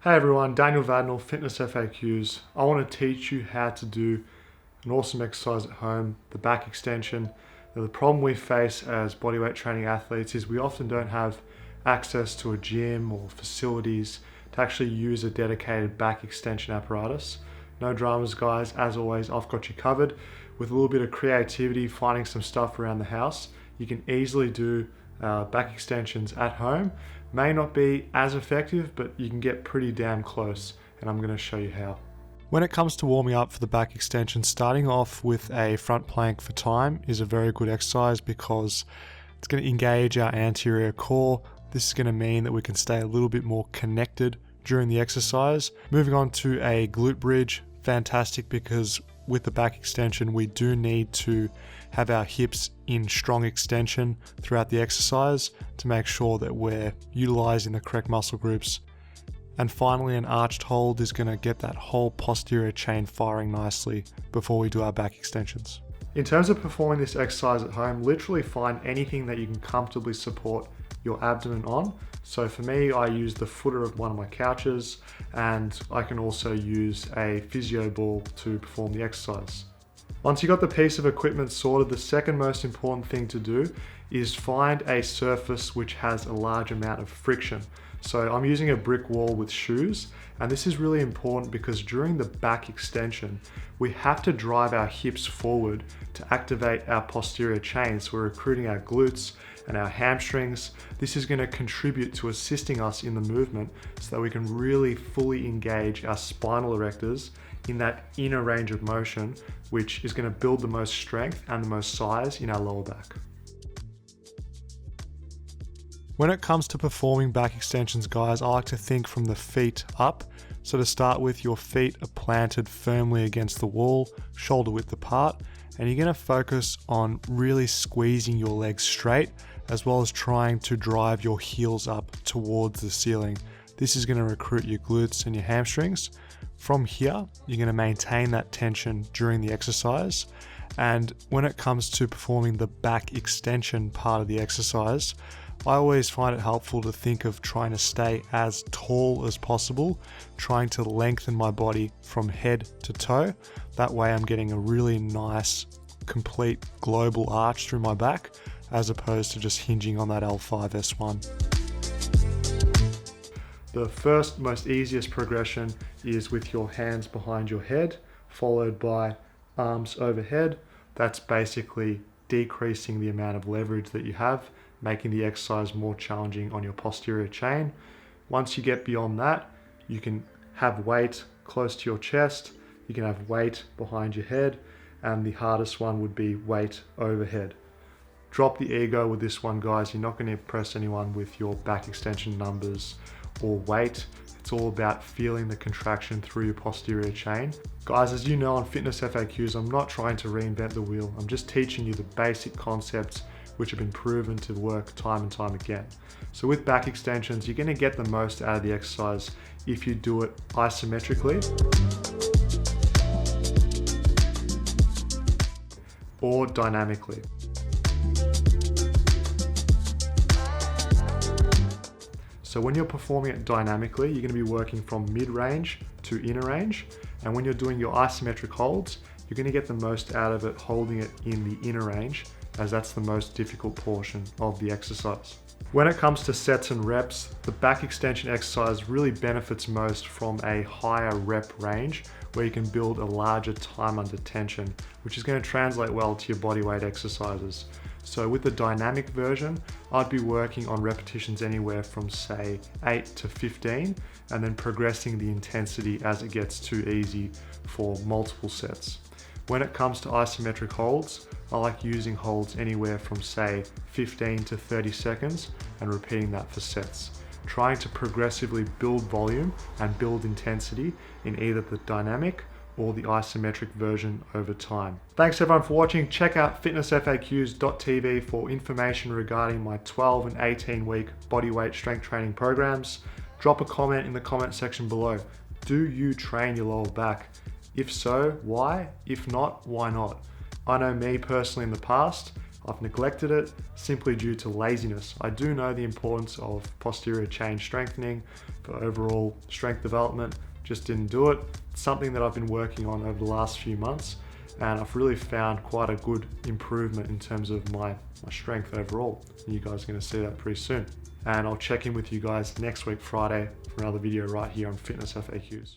Hey everyone, Daniel Vadnal, Fitness FAQs. I want to teach you how to do an awesome exercise at home, the back extension. Now, the problem we face as bodyweight training athletes is we often don't have access to a gym or facilities to actually use a dedicated back extension apparatus. No dramas guys, as always, I've got you covered. With a little bit of creativity, finding some stuff around the house, you can easily do back extensions at home. May not be as effective, but you can get pretty damn close, and I'm going to show you how. When it comes to warming up for the back extension, starting off with a front plank for time is a very good exercise because it's going to engage our anterior core. This is going to mean that we can stay a little bit more connected during the exercise. Moving on to a glute bridge, fantastic because with the back extension, we do need to have our hips in strong extension throughout the exercise to make sure that we're utilizing the correct muscle groups. And finally, an arched hold is going to get that whole posterior chain firing nicely before we do our back extensions. In terms of performing this exercise at home, literally find anything that you can comfortably support your abdomen on. So for me, I use the footer of one of my couches, and I can also use a physio ball to perform the exercise. Once you got the piece of equipment sorted, the second most important thing to do is find a surface which has a large amount of friction. So I'm using a brick wall with shoes, and this is really important because during the back extension, we have to drive our hips forward to activate our posterior chain. So we're recruiting our glutes and our hamstrings. This is going to contribute to assisting us in the movement so that we can really fully engage our spinal erectors in that inner range of motion, which is going to build the most strength and the most size in our lower back. When it comes to performing back extensions, guys, I like to think from the feet up. So to start with, your feet are planted firmly against the wall, shoulder width apart, and you're going to focus on really squeezing your legs straight, as well as trying to drive your heels up towards the ceiling. This is going to recruit your glutes and your hamstrings. From here, you're going to maintain that tension during the exercise. And when it comes to performing the back extension part of the exercise, I always find it helpful to think of trying to stay as tall as possible, trying to lengthen my body from head to toe. That way I'm getting a really nice, complete global arch through my back, as opposed to just hinging on that L5-S1. The first, most easiest progression is with your hands behind your head, followed by arms overhead. That's basically decreasing the amount of leverage that you have, making the exercise more challenging on your posterior chain. Once you get beyond that, you can have weight close to your chest, you can have weight behind your head, and the hardest one would be weight overhead. Drop the ego with this one, guys. You're not going to impress anyone with your back extension numbers or weight. It's all about feeling the contraction through your posterior chain. Guys, as you know on Fitness FAQs, I'm not trying to reinvent the wheel. I'm just teaching you the basic concepts which have been proven to work time and time again. So with back extensions, you're going to get the most out of the exercise if you do it isometrically or dynamically. So when you're performing it dynamically, you're going to be working from mid-range to inner range. And when you're doing your isometric holds, you're going to get the most out of it holding it in the inner range, as that's the most difficult portion of the exercise. When it comes to sets and reps, the back extension exercise really benefits most from a higher rep range where you can build a larger time under tension, which is going to translate well to your bodyweight exercises. So with the dynamic version, I'd be working on repetitions anywhere from say 8 to 15, and then progressing the intensity as it gets too easy for multiple sets. When it comes to isometric holds, I like using holds anywhere from say 15 to 30 seconds and repeating that for sets. Trying to progressively build volume and build intensity in either the dynamic or the isometric version over time. Thanks everyone for watching. Check out fitnessfaqs.tv for information regarding my 12 and 18 week bodyweight strength training programs. Drop a comment in the comment section below. Do you train your lower back? If so, why? If not, why not? I know me personally in the past, I've neglected it simply due to laziness. I do know the importance of posterior chain strengthening for overall strength development, just didn't do it. It's something that I've been working on over the last few months, and I've really found quite a good improvement in terms of my strength overall. You guys are going to see that pretty soon. And I'll check in with you guys next week, Friday, for another video right here on Fitness FAQs.